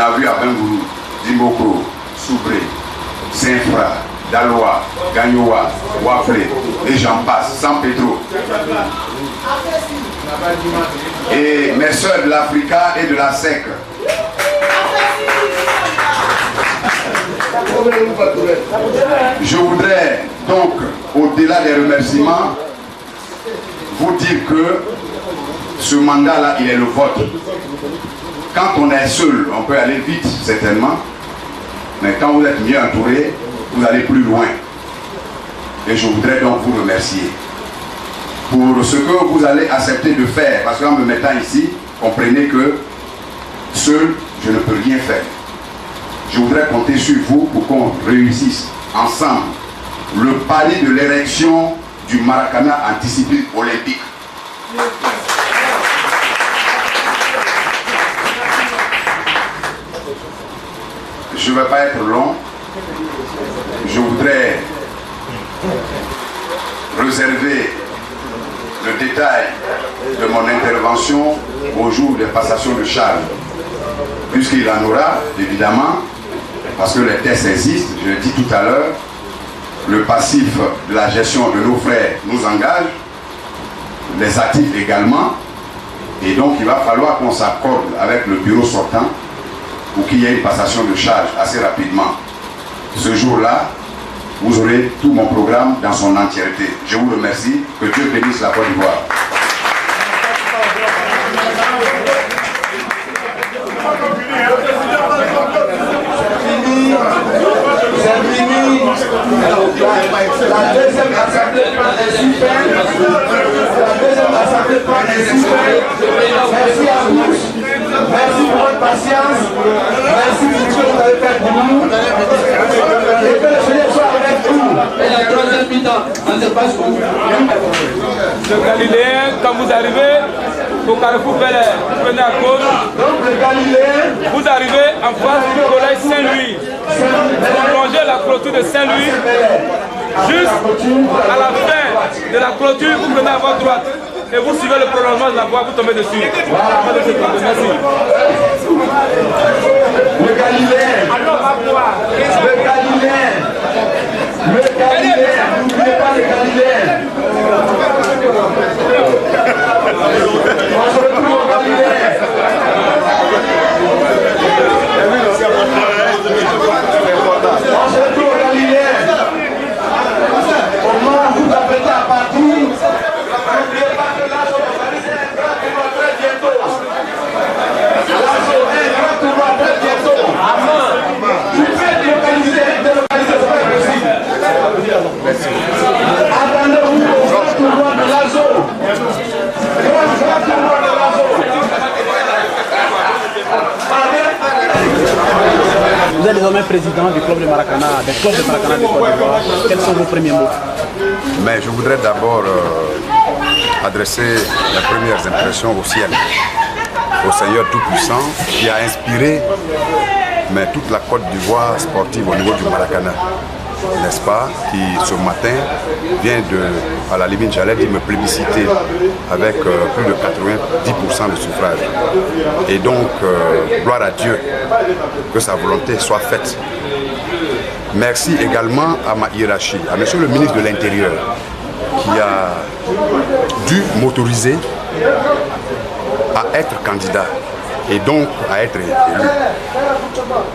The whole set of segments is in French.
a vu à Bengourou, Dimoko, Soubré, Saint-Fra, Daloa, Gagnoa, Waflé, et j'en passe, San Pedro. Et mes soeurs de l'Africa et de la SEC. Je voudrais donc, au-delà des remerciements, vous dire que ce mandat-là, il est le vôtre. Quand on est seul, on peut aller vite, certainement, mais quand vous êtes mieux entouré, vous allez plus loin. Et je voudrais donc vous remercier pour ce que vous allez accepter de faire, parce qu'en me mettant ici, comprenez que seul, je ne peux rien faire. Je voudrais compter sur vous pour qu'on réussisse ensemble le pari de l'érection du Maracana en discipline olympique. Je ne vais pas être long. Je voudrais réserver le détail de mon intervention au jour des passations de charges, puisqu'il en aura, évidemment, parce que les tests existent, je l'ai dit tout à l'heure, le passif de la gestion de nos frères nous engage, les actifs également, et donc il va falloir qu'on s'accorde avec le bureau sortant pour qu'il y ait une passation de charge assez rapidement. Ce jour-là, vous aurez tout mon programme dans son entièreté. Je vous remercie, que Dieu bénisse la Côte d'Ivoire. La deuxième assemblée est super. Merci à tous. Merci pour votre patience. Merci pour ce que vous avez fait pour nous. Et que le Seigneur soit avec vous. Et la troisième mi-temps, on ne sait pas ce que vous Le Galiléen, quand vous arrivez au carrefour Bel-Air, vous prenez à gauche. Donc le Galiléen, vous arrivez en face du collège Saint-Louis. Vous longez la clôture de Saint-Louis. Juste à la fin de la clôture, vous prenez à votre droite. Et vous suivez le prolongement de la voie, vous tombez dessus. Merci. Le Galiléen, le Galiléen, le Galiléen, n'oubliez pas le Galiléen. On se retrouve au Galiléen. On se retrouve au Galiléen. Au moment où vous apprêtez à partir, n'oubliez pas que là, on organise un grand tournoi très bientôt. Là, un grand tournoi très bientôt. Tu fais délocaliser, c'est pas possible. Attendez-vous au grand tournoi de l'Azo. Grand tournoi de l'Azo. Vous êtes désormais président du club de Maracana, des clubs de Maracana de Côte d'Ivoire. Quels sont vos premiers mots? Mais je voudrais d'abord adresser les premières impressions au ciel, au Seigneur Tout-Puissant qui a inspiré toute la Côte d'Ivoire sportive au niveau du Maracana, n'est-ce pas, qui ce matin vient à la limite, j'allais dire, me plébisciter avec plus de 90% de suffrage. Et donc, gloire à Dieu, que sa volonté soit faite. Merci également à ma hiérarchie, à monsieur le ministre de l'Intérieur, qui a dû m'autoriser à être candidat et donc à être élu.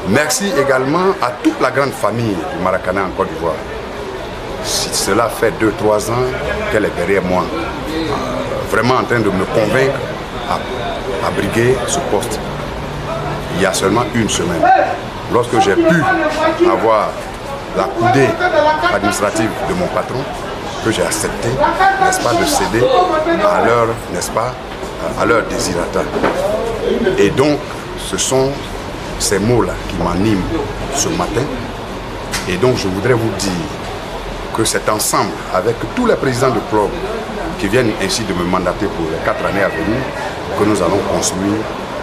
Merci également à toute la grande famille du Maracana en Côte d'Ivoire. Cela fait 2-3 ans qu'elle est derrière moi, vraiment en train de me convaincre à briguer ce poste. Il y a seulement une semaine, lorsque j'ai pu avoir la coudée administrative de mon patron, que j'ai accepté, n'est-ce pas, de céder à leur, n'est-ce pas, à leur désirata. Et donc, ce sont ces mots-là qui m'animent ce matin. Et donc, je voudrais vous dire que c'est ensemble avec tous les présidents de club qui viennent ainsi de me mandater pour les 4 années à venir que nous allons construire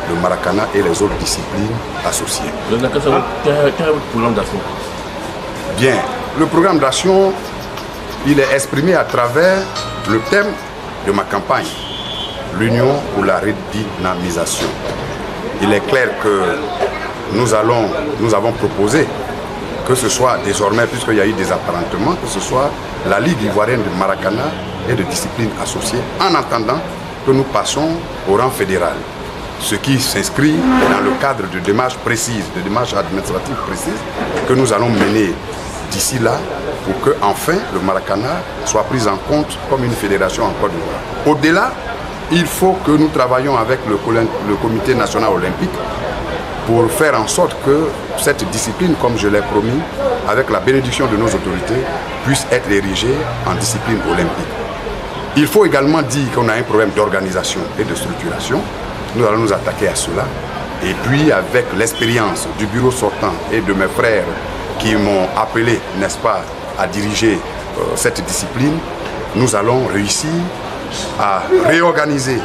le Maracana et les autres disciplines associées. Quel est votre programme d'action? Bien, le programme d'action, il est exprimé à travers le thème de ma campagne, l'union pour la redynamisation. Il est clair que nous avons proposé que ce soit désormais, puisqu'il y a eu des apparentements, que ce soit la Ligue ivoirienne de Maracana et de disciplines associées, en attendant que nous passions au rang fédéral. Ce qui s'inscrit dans le cadre de démarches précises, de démarches administratives précises, que nous allons mener d'ici là, pour que enfin le Maracana soit pris en compte comme une fédération en Côte d'Ivoire. Au-delà, il faut que nous travaillions avec le Comité national olympique pour faire en sorte que cette discipline, comme je l'ai promis, avec la bénédiction de nos autorités, puisse être érigée en discipline olympique. Il faut également dire qu'on a un problème d'organisation et de structuration. Nous allons nous attaquer à cela. Et puis, avec l'expérience du bureau sortant et de mes frères qui m'ont appelé, n'est-ce pas, à diriger cette discipline, nous allons réussir à réorganiser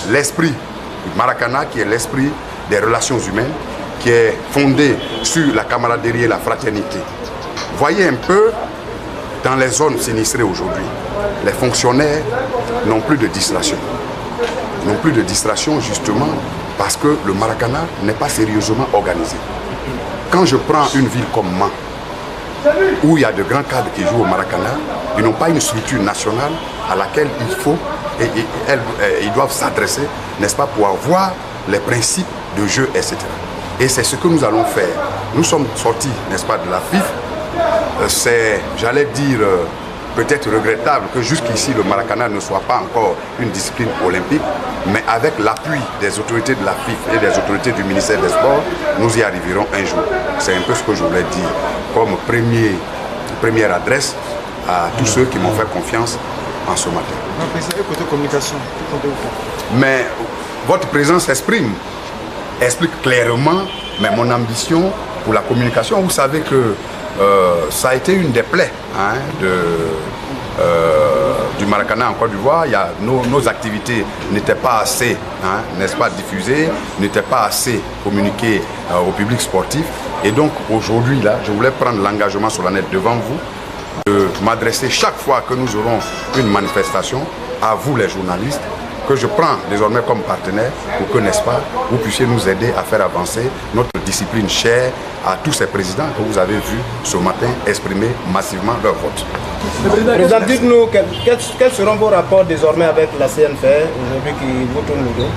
l'esprit du Maracana, qui est l'esprit des relations humaines, qui est fondé sur la camaraderie et la fraternité. Voyez un peu, dans les zones sinistrées aujourd'hui, les fonctionnaires n'ont plus de distraction. Ils n'ont plus de distraction justement parce que le Maracana n'est pas sérieusement organisé. Quand je prends une ville comme Mans, où il y a de grands cadres qui jouent au Maracana, ils n'ont pas une structure nationale à laquelle il faut et ils doivent s'adresser, n'est-ce pas, pour avoir les principes de jeu, etc. Et c'est ce que nous allons faire. Nous sommes sortis, n'est-ce pas, de la FIF. C'est, j'allais dire, peut-être regrettable que jusqu'ici le Maracana ne soit pas encore une discipline olympique, mais avec l'appui des autorités de la FIF et des autorités du ministère des Sports, nous y arriverons un jour. C'est un peu ce que je voulais dire comme première adresse à tous ceux qui m'ont fait confiance en ce matin. Côté communication, mais votre présence explique clairement mon ambition pour la communication. Vous savez que ça a été une des plaies du Maracana en Côte d'Ivoire. Nos activités n'étaient pas assez, n'est-ce pas, diffusées, n'étaient pas assez communiquées au public sportif. Et donc aujourd'hui, là, je voulais prendre l'engagement solennel devant vous de m'adresser chaque fois que nous aurons une manifestation à vous les journalistes, que je prends désormais comme partenaire pour que, n'est-ce pas, vous puissiez nous aider à faire avancer notre discipline chère à tous ces présidents que vous avez vus ce matin exprimer massivement leur vote. Président, dites-nous quels seront vos rapports désormais avec la CNFR aujourd'hui qui vous tourne le dos?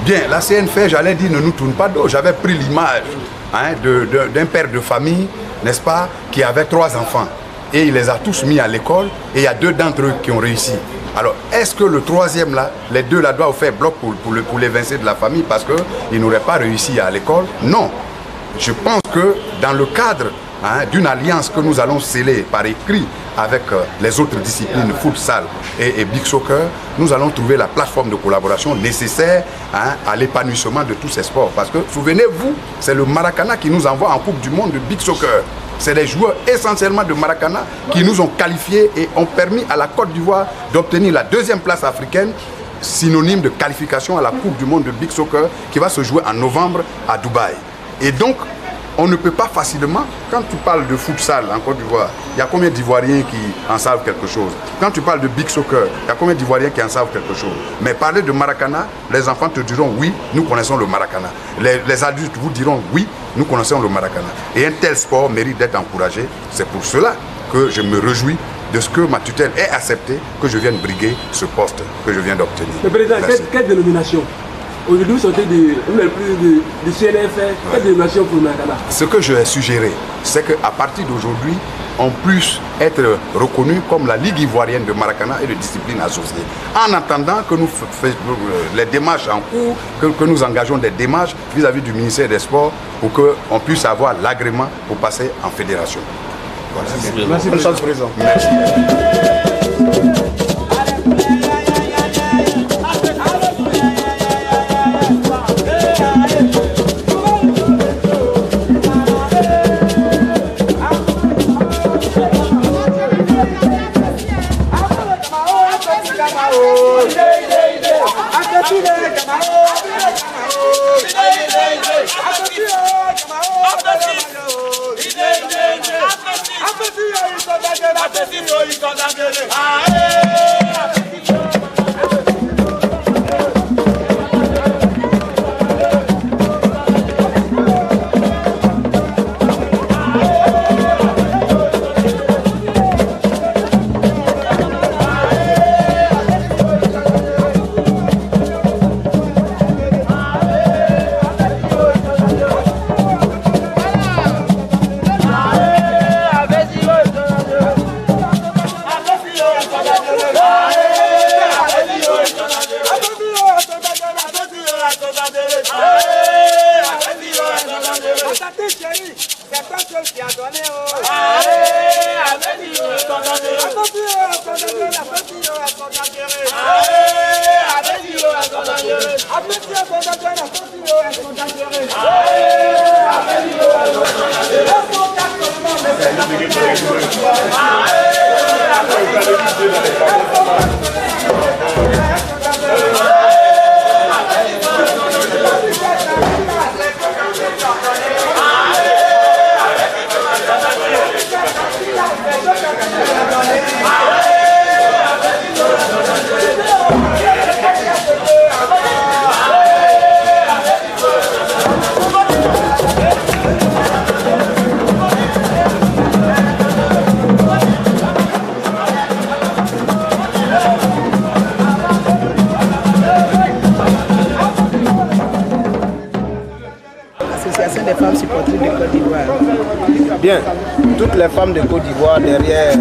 Bien, la CNFR, j'allais dire, ne nous tourne pas dos. J'avais pris l'image d'un père de famille, n'est-ce pas, qui avait 3 enfants. Et il les a tous mis à l'école et il y a 2 d'entre eux qui ont réussi. Alors, est-ce que le 3e là, les 2 là doivent faire bloc pour l'évincer de la famille parce qu'ils n'auraient pas réussi à l'école? Non. Je pense que dans le cadre d'une alliance que nous allons sceller par écrit avec les autres disciplines, futsal et big soccer, nous allons trouver la plateforme de collaboration nécessaire à l'épanouissement de tous ces sports. Parce que, souvenez-vous, c'est le Maracana qui nous envoie en Coupe du Monde de big soccer. C'est des joueurs essentiellement de Maracana qui nous ont qualifiés et ont permis à la Côte d'Ivoire d'obtenir la 2e place africaine, synonyme de qualification à la Coupe du Monde de big soccer qui va se jouer en novembre à Dubaï. Et donc, on ne peut pas facilement, quand tu parles de futsal en Côte d'Ivoire, il y a combien d'Ivoiriens qui en savent quelque chose? Quand tu parles de big soccer, il y a combien d'Ivoiriens qui en savent quelque chose? Mais parler de Maracana, les enfants te diront oui, nous connaissons le Maracana. Les adultes vous diront oui, nous connaissons le Maracana. Et un tel sport mérite d'être encouragé. C'est pour cela que je me réjouis de ce que ma tutelle ait accepté que je vienne briguer ce poste que je viens d'obtenir. Le président, quelle dénomination? Aujourd'hui, vous sortez du CNFR, quelle dénomination pour le Maracana? Ce que je ai suggéré, c'est qu'à partir d'aujourd'hui, on puisse être reconnu comme la Ligue ivoirienne de Maracana et de discipline associée. En attendant que nous fassions les démarches en cours, que nous engageons des démarches vis-à-vis du ministère des Sports pour qu'on puisse avoir l'agrément pour passer en fédération. Voilà. Merci, bonne chance, président. Merci. petit chéri, c'est toi seul qui a donné. L'association des femmes supportrices de Côte d'Ivoire. Bien, toutes les femmes de Côte d'Ivoire derrière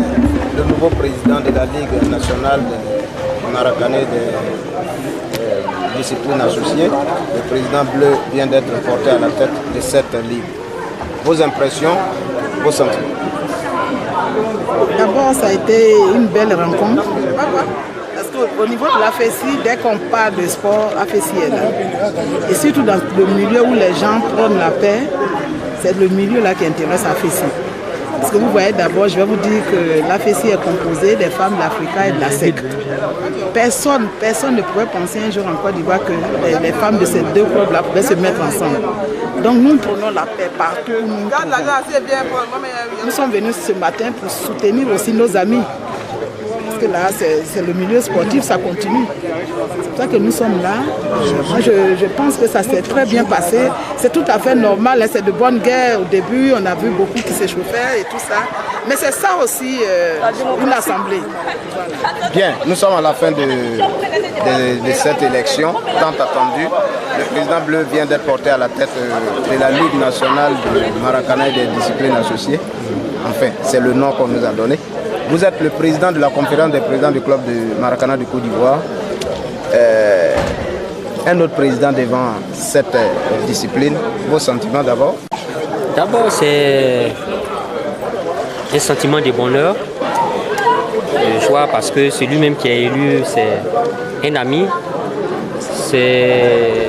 le nouveau président de la Ligue nationale de Maracanã de discipline associée, le président Bleu vient d'être porté à la tête de cette ligue. Vos impressions, vos sentiments? D'abord, ça a été une belle rencontre. Parce qu'au niveau de la FESI, dès qu'on parle de sport, la FESI est là. Et surtout dans le milieu où les gens prennent la paix, c'est le milieu là qui intéresse la FESI. Parce que vous voyez d'abord, je vais vous dire que la FESI est composée des femmes d'Africa et de la SEC. Personne ne pourrait penser un jour en Côte d'Ivoire que les femmes de ces deux clubs-là pouvaient se mettre ensemble. Donc nous prenons la paix partout où nous nous trouvons. Nous sommes venus ce matin pour soutenir aussi nos amis. Parce que là, c'est le milieu sportif, ça continue. C'est pour ça que nous sommes là. Moi, je pense que ça s'est très bien passé. C'est tout à fait normal, hein, c'est de bonne guerre. Au début, on a vu beaucoup qui s'échauffaient et tout ça. Mais c'est ça aussi une assemblée. Voilà. Bien, nous sommes à la fin de cette élection tant attendue. Le président Bleu vient d'être porté à la tête de la Ligue nationale de Maracanã et des disciplines associées. Enfin, c'est le nom qu'on nous a donné. Vous êtes le président de la conférence des présidents du club de Maracanã de Côte d'Ivoire. Un autre président devant cette discipline. Vos sentiments d'abord? D'abord, c'est un sentiment de bonheur, de joie, parce que c'est lui-même qui a élu, c'est un ami. C'est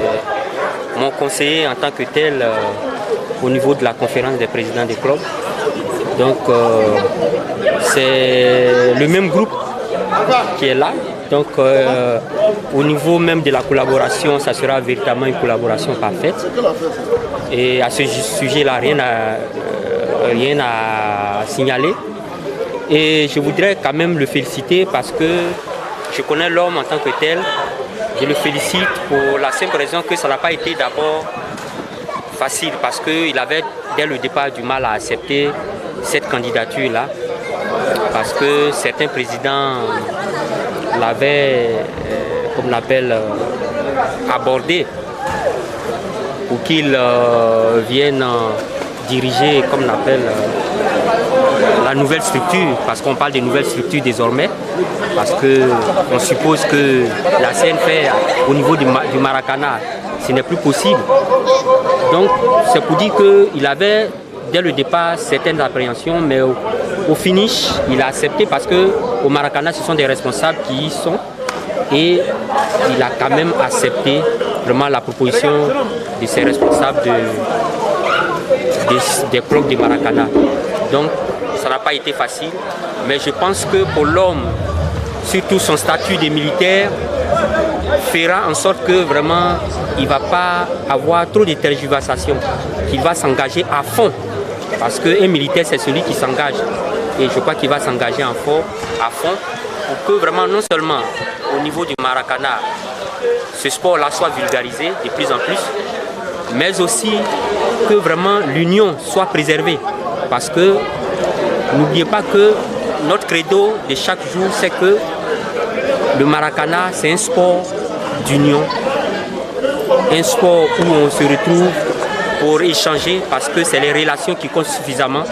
mon conseiller en tant que tel au niveau de la conférence des présidents des clubs. Donc, c'est le même groupe qui est là. Donc, au niveau même de la collaboration, ça sera véritablement une collaboration parfaite. Et à ce sujet-là, rien à signaler. Et je voudrais quand même le féliciter parce que je connais l'homme en tant que tel. Je le félicite pour la simple raison que ça n'a pas été d'abord facile parce qu'il avait dès le départ du mal à accepter cette candidature-là. Parce que certains présidents l'avaient, comme on l'appelle, abordé pour qu'ils viennent diriger, comme on appelle, la nouvelle structure, parce qu'on parle de nouvelles structures désormais, parce qu'on suppose que la CNF au niveau du Maracanã, ce n'est plus possible. Donc c'est pour dire qu'il avait dès le départ certaines appréhensions, mais au finish, il a accepté parce qu'au Maracanã, ce sont des responsables qui y sont et il a quand même accepté vraiment la proposition de ces responsables des clubs de Maracanã. Donc, ça n'a pas été facile, mais je pense que pour l'homme, surtout son statut de militaire, fera en sorte que vraiment, il ne va pas avoir trop de tergiversations, qu'il va s'engager à fond. Parce qu'un militaire, c'est celui qui s'engage. Et je crois qu'il va s'engager à fond pour que vraiment, non seulement au niveau du Maracanã, ce sport-là soit vulgarisé de plus en plus, mais aussi que vraiment l'union soit préservée. Parce que n'oubliez pas que notre credo de chaque jour, c'est que le Maracanã, c'est un sport d'union, un sport où on se retrouve pour échanger parce que c'est les relations qui comptent suffisamment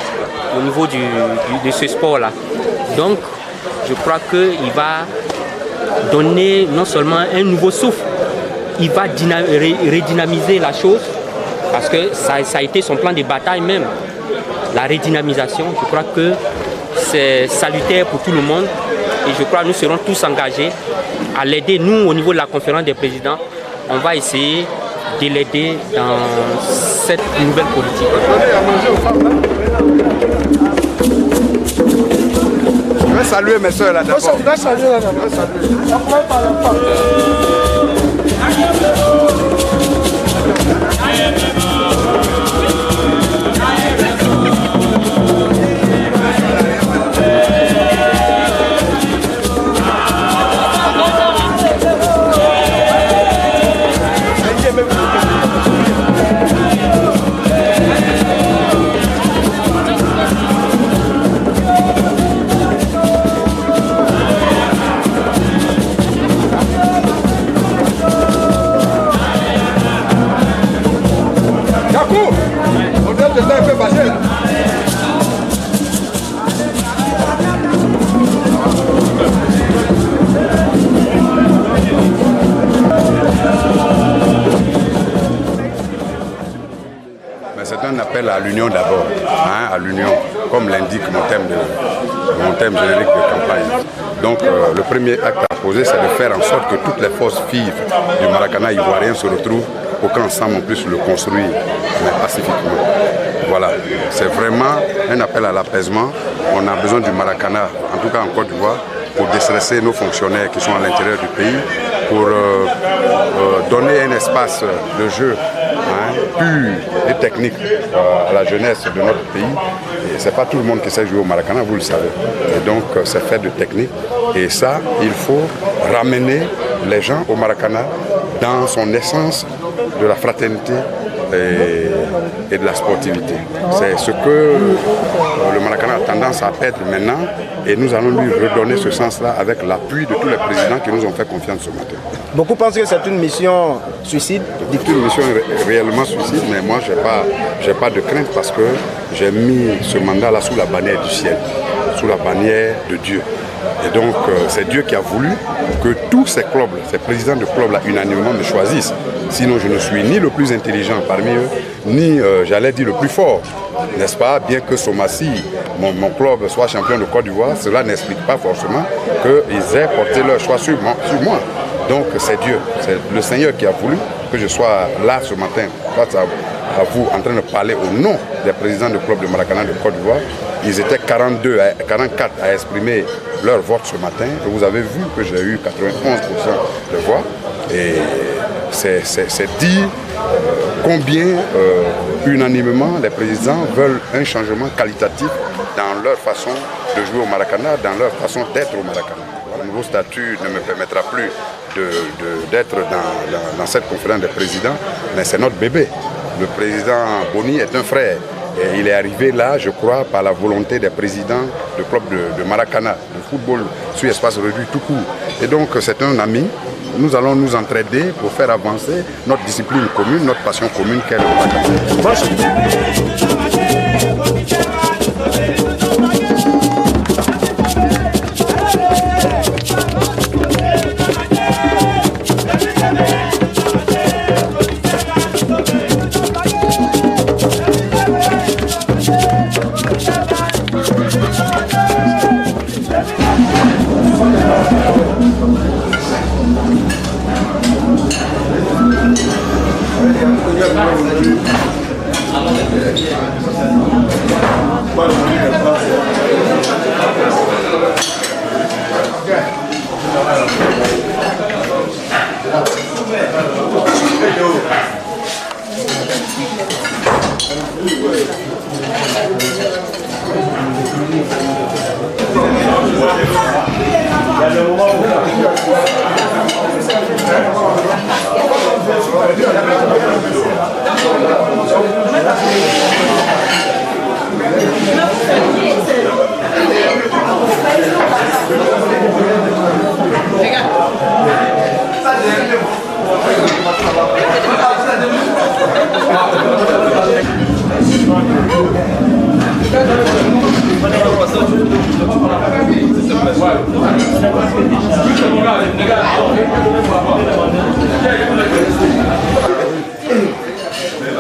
au niveau de ce sport-là. Donc, je crois qu'il va donner non seulement un nouveau souffle, il va redynamiser la chose parce que ça a été son plan de bataille même. La redynamisation, je crois que c'est salutaire pour tout le monde et je crois que nous serons tous engagés à l'aider. Nous, au niveau de la conférence des présidents, on va essayer de l'aider dans cette nouvelle politique. Je vais saluer mes soeurs là d'abord. Je vais saluer là d'abord. C'est un appel à l'union d'abord, hein, à l'union, comme l'indique mon thème générique de campagne. Donc le premier acte à poser, c'est de faire en sorte que toutes les forces vives du Maracana ivoirien se retrouvent pour qu'ensemble on puisse le construire, mais pacifiquement. Voilà, c'est vraiment un appel à l'apaisement. On a besoin du Maracana, en tout cas en Côte d'Ivoire, pour déstresser nos fonctionnaires qui sont à l'intérieur du pays, pour donner un espace de jeu pur et technique à la jeunesse de notre pays. Et ce n'est pas tout le monde qui sait jouer au Maracana, vous le savez. Et donc c'est fait de technique. Et ça, il faut ramener les gens au Maracana dans son essence de la fraternité et de la sportivité. C'est ce que le Maracana a tendance à perdre maintenant et nous allons lui redonner ce sens-là avec l'appui de tous les présidents qui nous ont fait confiance ce matin. Beaucoup pensent que c'est une mission suicide. C'est une mission réellement suicide, mais moi j'ai pas de crainte parce que j'ai mis ce mandat-là sous la bannière du ciel, sous la bannière de Dieu. Et donc c'est Dieu qui a voulu que tous ces clubs, ces présidents de clubs là unanimement me choisissent. Sinon je ne suis ni le plus intelligent parmi eux, ni j'allais dire le plus fort. N'est-ce pas? Bien que Somassi, mon club, soit champion de Côte d'Ivoire, cela n'explique pas forcément qu'ils aient porté leur choix sur moi. Donc c'est Dieu, c'est le Seigneur qui a voulu que je sois là ce matin face à vous en train de parler au nom des présidents du club de Maracana de Côte d'Ivoire. Ils étaient 44 à exprimer leur vote ce matin et vous avez vu que j'ai eu 91% de voix et c'est dire combien unanimement les présidents veulent un changement qualitatif dans leur façon de jouer au Maracana, dans leur façon d'être au Maracana. Le nouveau statut ne me permettra plus d'être dans cette conférence des présidents, mais c'est notre bébé. Le président Boni est un frère. Et il est arrivé là, je crois, par la volonté des présidents du club de Maracana, de football sur espace réduit tout court. Et donc c'est un ami. Nous allons nous entraider pour faire avancer notre discipline commune, notre passion commune qu'est le Maracana.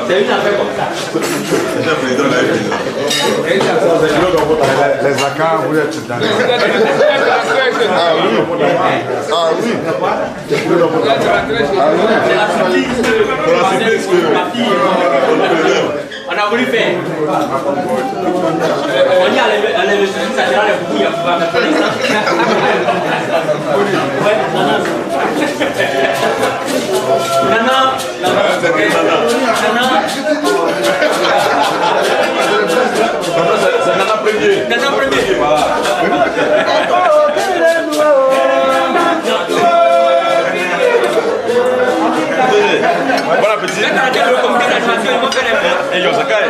C'est une affaire Les accords, vous êtes dans les... Ah oui. On a voulu faire. On y a les ça sera les bouilles à pouvoir mettre les ça. Nana. C'est Nana premier. Nana premier. Bon appétit. Et yo, ça caille.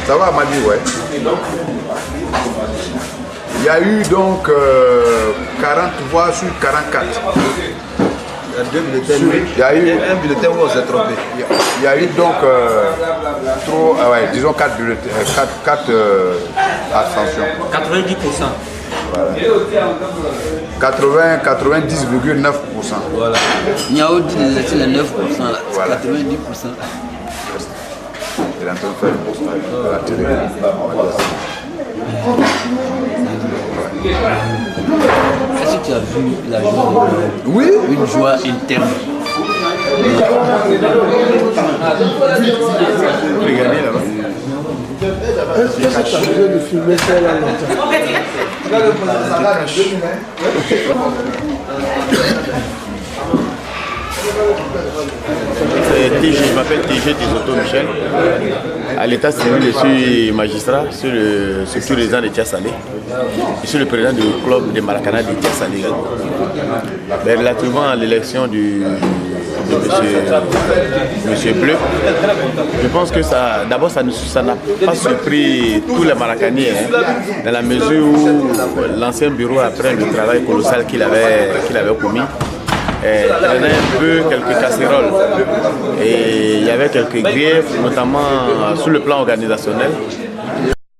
Ça va, Mali, ouais. Il y a eu donc 40 voix sur 44. Il y a 2 bulletins. Il y a eu un bulletin où on s'est trompé. Il y a eu donc disons 4 bulletins, 4 abstentions. 90%. Voilà. 90,9%. Voilà. Il y a aussi les 9%, là. Voilà. 90%. Il est en train de faire un postage à la télé. Est-ce que tu as vu la joie? Oui. Une joie interne. Regardez là-bas. Est-ce que ça t'a besoin de filmer ça là longtemps? Je m'appelle TG Tisoto Michel. À l'état civil, je suis magistrat sur le circuit résident de Tiasalé. Je suis le président du club de Maracana de Tiasalé. Relativement à l'élection de Monsieur Bleu, je pense que ça, d'abord, ça n'a pas surpris tous les Maracanais, dans la mesure où l'ancien bureau, après le travail colossal qu'il avait commis, traînait un peu quelques casséroles et il y avait quelques griefs, notamment sur le plan organisationnel.